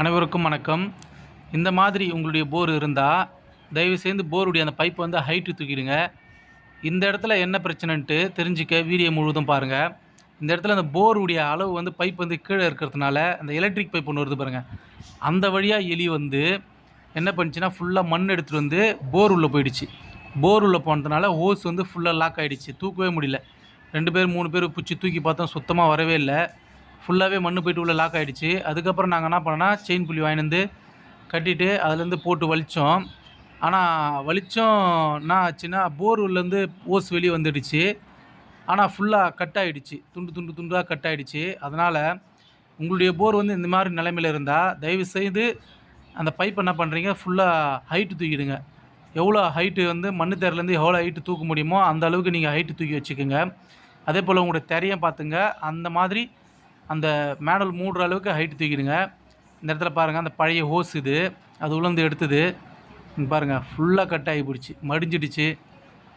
அனைவருக்கும் வணக்கம். இந்த மாதிரி உங்களுடைய போர் இருந்தால் தயவுசெய்து போருடைய அந்த பைப்பை வந்து ஹைட்டு தூக்கிடுங்க. இந்த இடத்துல என்ன பிரச்சனைன்ட்டு தெரிஞ்சுக்க வீடியோ முழுவதும் பாருங்கள். இந்த இடத்துல அந்த போருடைய அளவு வந்து பைப் வந்து கீழே இருக்கிறதுனால அந்த எலக்ட்ரிக் பைப் ஒன்று வருது பாருங்கள், அந்த வழியாக எலி வந்து என்ன பண்ணிச்சுன்னா ஃபுல்லாக மண் எடுத்துகிட்டு வந்து போர் உள்ளே போயிடுச்சு. போர் உள்ளே போனதுனால ஹோஸ் வந்து ஃபுல்லாக லாக் ஆகிடுச்சு, தூக்கவே முடியல. 2 பேர் 3 பேர் பிடிச்சி தூக்கி பார்த்தோம், சுத்தமாக வரவே இல்லை. ஃபுல்லாகவே மண் போய்ட்டு உள்ளே லாக் ஆகிடுச்சு. அதுக்கப்புறம் நாங்கள் என்ன பண்ணோன்னா செயின் புள்ளி வாங்கிட்டு வந்து கட்டிட்டு அதுலேருந்து போட்டு வலித்தோம். ஆனால் வலித்தோம் என்ன ஆச்சுன்னா போர் உள்ளேருந்து ஓஸ் வெளியே வந்துடுச்சு. ஆனால் ஃபுல்லாக கட் ஆகிடுச்சு, துண்டு துண்டாக கட் ஆகிடுச்சு. அதனால் உங்களுடைய போர் வந்து இந்த மாதிரி நிலைமையில் இருந்தால் தயவுசெய்து அந்த பைப் என்ன பண்ணுறீங்க, ஃபுல்லாக ஹைட்டு தூக்கிடுங்க. எவ்வளோ ஹைட்டு வந்து மண் தேரிலேருந்து எவ்வளோ ஹைட்டு தூக்க முடியுமோ அந்த அளவுக்கு நீங்கள் ஹைட்டு தூக்கி வச்சுக்கோங்க. அதே போல் உங்களுடைய திரையும் பார்த்துங்க, அந்த மாதிரி அந்த மேடல் மூடுற அளவுக்கு ஹைட்டு தூக்கிடுங்க. இந்த இடத்துல பாருங்கள், அந்த பழைய ஹோஸ் இது, அது உள்ளேருந்து எடுத்தது பாருங்கள், ஃபுல்லாக கட் ஆகி போயிடுச்சு, மடிஞ்சிடுச்சு,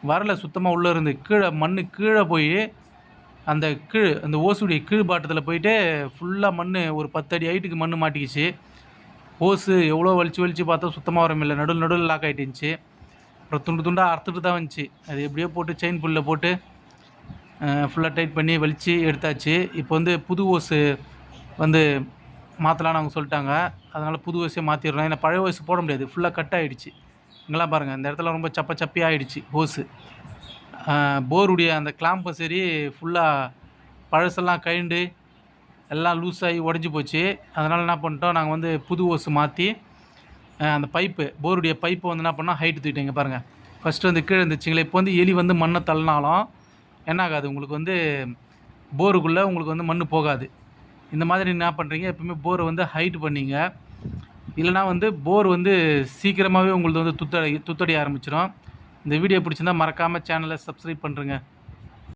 வரல சுத்தமாக. உள்ளே இருந்து கீழே மண் கீழே போய் அந்த அந்த ஓசுடைய கீழ் பாட்டத்தில் போயிட்டு ஃபுல்லாக மண் ஒரு 10 அடி ஹைட்டுக்கு மண் மாட்டிக்கிச்சு. ஹோஸு எவ்வளோ வலிச்சு பார்த்தா சுத்தமாக வரமில்லை, நடுவில் லாக் ஆகிட்டுருந்துச்சு. அப்புறம் துண்டாக அறுத்துட்டு தான் வந்துச்சு. அது எப்படியோ போட்டு செயின் புல்லில் போட்டு ஃபுல்லாக டைட் பண்ணி வலித்து எடுத்தாச்சு. இப்போ வந்து புது ஓஸு வந்து மாற்றலான்னு அவங்க சொல்லிட்டாங்க. அதனால் புது ஓஸே மாற்றிடுறோம். ஏன்னா பழைய ஓஸு போட முடியாது, ஃபுல்லாக கட் ஆகிடுச்சு. இங்கெல்லாம் பாருங்கள், இந்த இடத்துல ரொம்ப சப்பி ஆகிடுச்சு ஹோஸு. போருடைய அந்த கிளாம்பும் சரி ஃபுல்லாக பழசெல்லாம் கழண்டு எல்லாம் லூஸ் ஆகி உடஞ்சி போச்சு. அதனால் என்ன பண்ணிட்டோம், நாங்கள் வந்து புது ஓஸு மாற்றி அந்த பைப்பு போருடைய பைப்பை வந்து என்ன பண்ணால் ஹைட்டு தூக்கிட்டேங்க. பாருங்கள், ஃபஸ்ட்டு வந்து கீழே இருந்துச்சுங்களே. இப்போ வந்து எலி வந்து மண்ணை தள்ளினாலும் என்ன ஆகாது, உங்களுக்கு வந்து போருக்குள்ளே உங்களுக்கு வந்து மண் போகாது. இந்த மாதிரி என்ன பண்ணுறீங்க, எப்பவுமே போரை வந்து ஹைட் பண்ணிங்க. இல்லைனா வந்து போர் வந்து சீக்கிரமாகவே உங்களுக்கு வந்து துத்தடைய ஆரம்பிச்சிடும். இந்த வீடியோ பிடிச்சிருந்தால் மறக்காமல் சேனலை சப்ஸ்கிரைப் பண்ணுறேங்க.